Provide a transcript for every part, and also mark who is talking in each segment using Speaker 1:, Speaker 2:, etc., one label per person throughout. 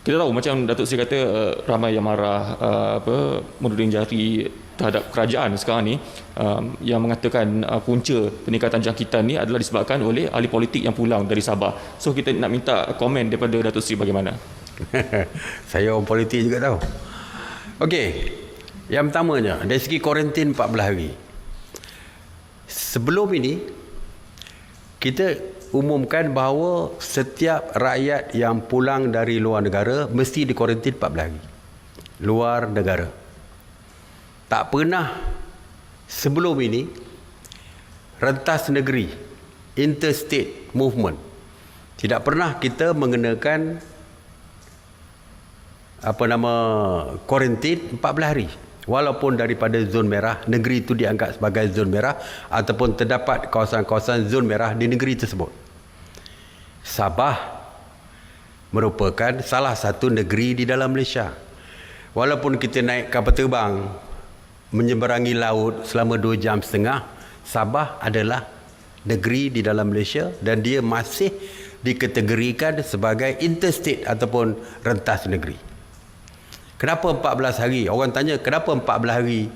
Speaker 1: Kita tahu macam Datuk Seri kata ramai yang marah menuding jari terhadap kerajaan sekarang ni, yang mengatakan punca peningkatan jangkitan ni adalah disebabkan oleh ahli politik yang pulang dari Sabah. So kita nak minta komen daripada Datuk Seri bagaimana?
Speaker 2: Saya orang politik juga tahu. Okey, yang pertamanya dari segi kuarantin 14 hari. Sebelum ini kita umumkan bahawa setiap rakyat yang pulang dari luar negara mesti dikuarantin 14 hari. Luar negara. Tak pernah sebelum ini rentas negeri, interstate movement, tidak pernah kita mengenakan kuarantin 14 hari. Walaupun daripada zon merah, negeri itu dianggap sebagai zon merah ataupun terdapat kawasan-kawasan zon merah di negeri tersebut. Sabah merupakan salah satu negeri di dalam Malaysia. Walaupun kita naik kapal terbang menyeberangi laut selama 2 jam setengah, Sabah adalah negeri di dalam Malaysia dan dia masih dikategorikan sebagai interstate ataupun rentas negeri. Kenapa 14 hari? Orang tanya kenapa 14 hari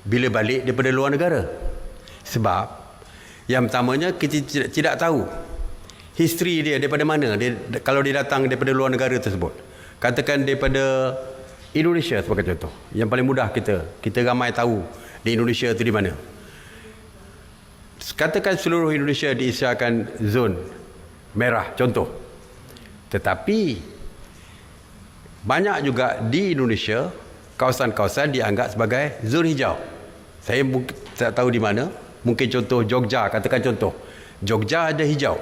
Speaker 2: bila balik daripada luar negara? Sebab yang pertamanya kita tidak tahu history dia daripada mana dia, kalau dia datang daripada luar negara tersebut. Katakan daripada Indonesia sebagai contoh. Yang paling mudah kita ramai tahu di Indonesia itu di mana. Katakan seluruh Indonesia diisiakan zon merah contoh. Tetapi banyak juga di Indonesia kawasan-kawasan dianggap sebagai zon hijau. Saya tak tahu di mana. Mungkin contoh Jogja, katakan contoh. Jogja ada hijau.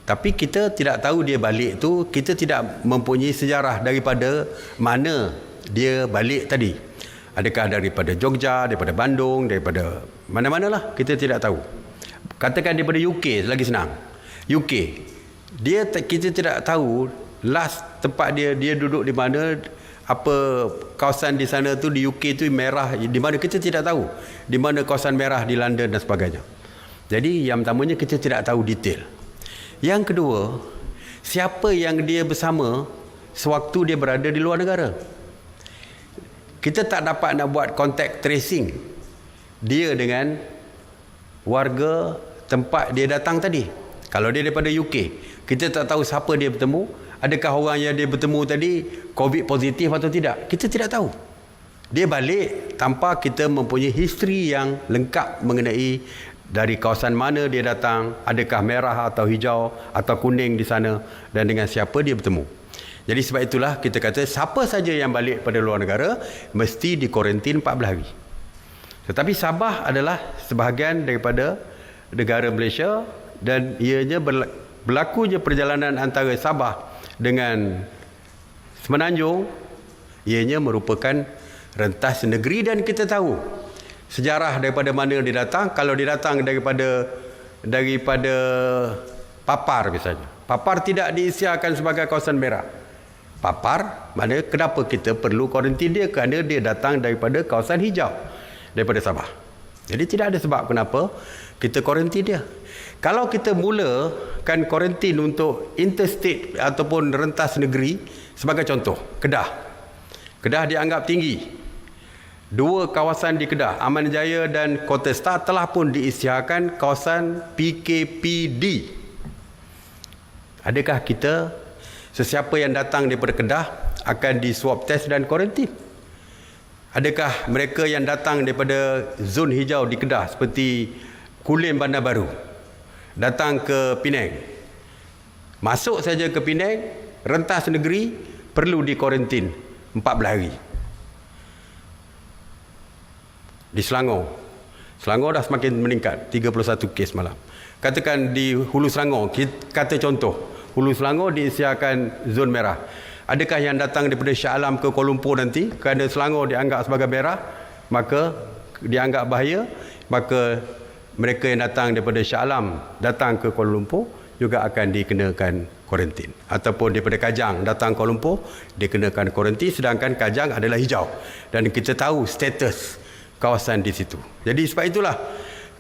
Speaker 2: Tapi kita tidak tahu dia balik tu, kita tidak mempunyai sejarah daripada mana dia balik tadi. Adakah daripada Jogja, daripada Bandung, daripada mana-manalah, kita tidak tahu. Katakan daripada UK, lagi senang. UK, kita tidak tahu last tempat dia duduk di mana, apa kawasan di sana tu di UK tu merah di mana, kita tidak tahu di mana kawasan merah di London dan sebagainya. Jadi yang pertamanya kita tidak tahu detail. Yang kedua, siapa yang dia bersama sewaktu dia berada di luar negara. Kita tak dapat nak buat contact tracing dia dengan warga tempat dia datang tadi. Kalau dia daripada UK, kita tak tahu siapa dia bertemu. Adakah orang yang dia bertemu tadi COVID positif atau tidak? Kita tidak tahu. Dia balik tanpa kita mempunyai history yang lengkap mengenai dari kawasan mana dia datang, adakah merah atau hijau atau kuning di sana dan dengan siapa dia bertemu. Jadi sebab itulah kita kata siapa saja yang balik pada luar negara mesti dikuarantin 14 hari. Tetapi Sabah adalah sebahagian daripada negara Malaysia dan ianya berlakunya perjalanan antara Sabah dengan Semenanjung, ianya merupakan rentas negeri dan kita tahu sejarah daripada mana dia datang. Kalau dia datang daripada Papar misalnya, Papar tidak diisiakan sebagai kawasan merah. Papar, mana kenapa kita perlu kuarantin dia? Kerana dia datang daripada kawasan hijau, daripada Sabah. Jadi tidak ada sebab kenapa kita kuarantin dia. Kalau kita mulakan kuarantin untuk interstate ataupun rentas negeri, sebagai contoh, Kedah. Kedah dianggap tinggi. 2 kawasan di Kedah, Aman Jaya dan Kota Star telah pun diisytiharkan kawasan PKPD. Adakah kita, sesiapa yang datang daripada Kedah akan di swab test dan kuarantin? Adakah mereka yang datang daripada zon hijau di Kedah seperti Kulim Bandar Baru datang ke Penang, masuk saja ke Penang, rentas negeri, perlu dikuarantin 14 hari. Di Selangor dah semakin meningkat, 31 kes malam. Katakan di Hulu Selangor, kata contoh, Hulu Selangor diisiakan zon merah. Adakah yang datang daripada Shah Alam ke Kuala Lumpur nanti, kerana Selangor dianggap sebagai merah, maka dianggap bahaya, maka mereka yang datang daripada Shah Alam datang ke Kuala Lumpur juga akan dikenakan kuarantin. Ataupun daripada Kajang datang Kuala Lumpur dikenakan kuarantin, sedangkan Kajang adalah hijau dan kita tahu status kawasan di situ. Jadi sebab itulah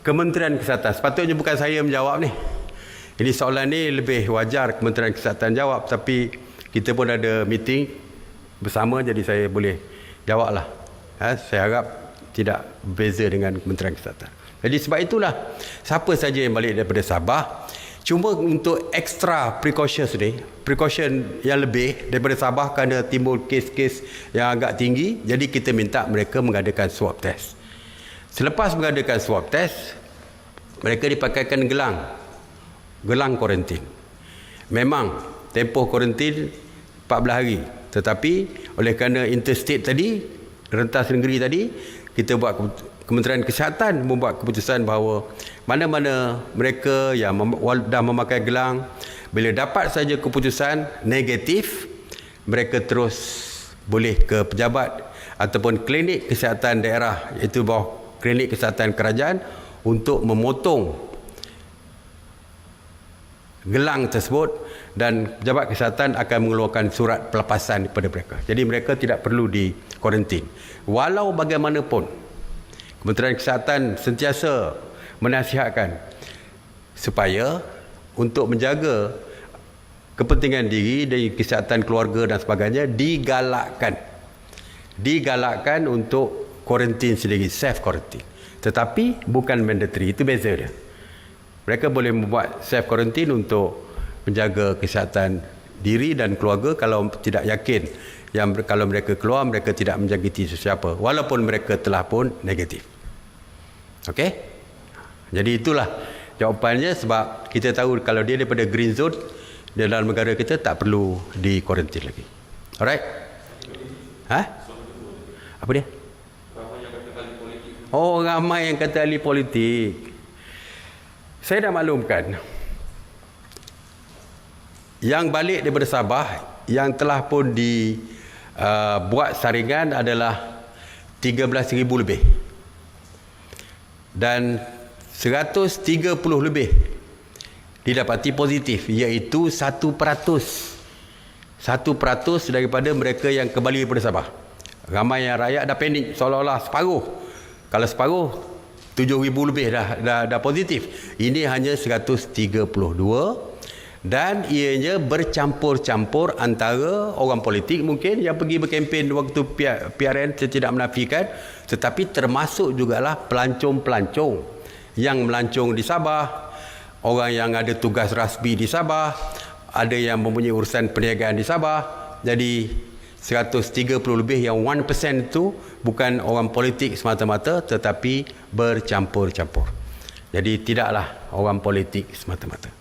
Speaker 2: Kementerian Kesihatan, sepatutnya bukan saya menjawab ni. Ini soalan ni lebih wajar Kementerian Kesihatan jawab, tapi kita pun ada meeting bersama, jadi saya boleh jawablah. Saya harap tidak berbeza dengan Kementerian Kesihatan. Jadi sebab itulah siapa saja yang balik daripada Sabah, cuma untuk extra precautions ni, precaution yang lebih daripada Sabah kerana timbul kes-kes yang agak tinggi, jadi kita minta mereka mengadakan swab test. Selepas mengadakan swab test, mereka dipakaikan gelang kuarantin. Memang tempoh kuarantin 14 hari, tetapi oleh kerana interstate tadi, rentas negeri tadi, kita buat, Kementerian Kesihatan membuat keputusan bahawa mana-mana mereka yang dah memakai gelang, bila dapat saja keputusan negatif, mereka terus boleh ke pejabat ataupun klinik kesihatan daerah, iaitu bawah klinik kesihatan kerajaan, untuk memotong gelang tersebut, dan pejabat kesihatan akan mengeluarkan surat pelepasan kepada mereka. Jadi mereka tidak perlu di kuarantin. Walau bagaimanapun, Kementerian Kesihatan sentiasa menasihatkan supaya untuk menjaga kepentingan diri dan kesihatan keluarga dan sebagainya, digalakkan untuk kuarantin sendiri, self quarantine. Tetapi bukan mandatory, itu beza dia. Mereka boleh membuat self quarantine untuk menjaga kesihatan diri dan keluarga kalau tidak yakin kalau mereka keluar, mereka tidak menjangkiti sesiapa walaupun mereka telah pun negatif. Okey? Jadi itulah jawapannya, sebab kita tahu kalau dia daripada green zone, dia dalam negara kita tak perlu di kuarantin lagi. Alright? Apa dia? Oh, ramai yang kata ahli politik. Saya dah maklumkan, yang balik daripada Sabah yang telah pun dibuat saringan adalah 13,000 lebih, dan 130 lebih didapati positif, iaitu 1% daripada mereka yang kembali daripada Sabah. Ramai yang rakyat dah panik, seolah-olah separuh. Kalau separuh, 7,000 lebih dah positif. Ini hanya 132, dan ianya bercampur-campur antara orang politik mungkin yang pergi berkempen waktu PRN, saya tidak menafikan, tetapi termasuk jugalah pelancong-pelancong yang melancong di Sabah, orang yang ada tugas rasmi di Sabah, ada yang mempunyai urusan perniagaan di Sabah. Jadi 130 lebih yang 1% itu bukan orang politik semata-mata, tetapi bercampur-campur. Jadi tidaklah orang politik semata-mata.